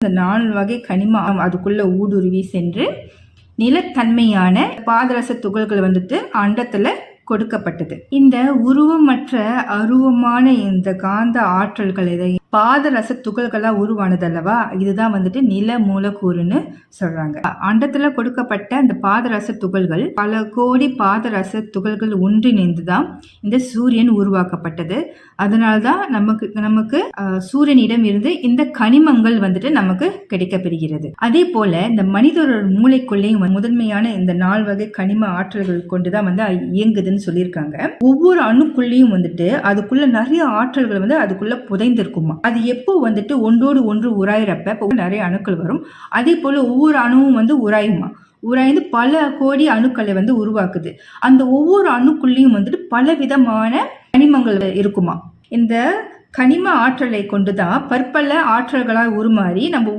இந்த 4 வகை கனிமம் அதுக்குள்ள ஊடுருவி சென்று நிலத்தன்மையான பாதரச துகள்கள் அண்டத்துல கொடுக்கப்பட்டது. இந்த உருவமற்ற அருவமான இந்த காந்த ஆற்றல்கள் பாதரச துகள்களா உருவானது அல்லவா, இதுதான் நில மூலக்கூறுன்னு சொல்றாங்க. அண்டத்துல கொடுக்கப்பட்ட அந்த பாதரச துகள்கள் பல கோடி பாதரச துகள்கள் ஒன்றிணைந்துதான் இந்த சூரியன் உருவாக்கப்பட்டது. அதனால்தான் நமக்கு சூரியனிடம் இருந்து இந்த கனிமங்கள் நமக்கு கிடைக்கப்பெறுகிறது. அதே போல இந்த மனிதரோட மூளைக்குள்ளேயும் முதன்மையான இந்த 4 வகை கனிம ஆற்றல்கள் கொண்டுதான் இயங்குதுன்னு சொல்லியிருக்காங்க. ஒவ்வொரு அணுக்குள்ளேயும் அதுக்குள்ள நிறைய ஆற்றல்கள் அதுக்குள்ள புதைந்திருக்குமா. அது எப்போ ஒன்றோடு ஒன்று உராயிறப்ப நிறைய அணுக்கள் வரும். அதே போல ஒவ்வொரு அணுவும் உராயுமா, உராய்ந்து பல கோடி அணுக்களை உருவாக்குது. அந்த ஒவ்வொரு அணுக்குள்ளேயும் பல விதமான கனிமங்கள் இருக்குமா. இந்த கனிம ஆற்றலை கொண்டுதான் பற்பல ஆற்றல்களாய் உருமாறி நம்ம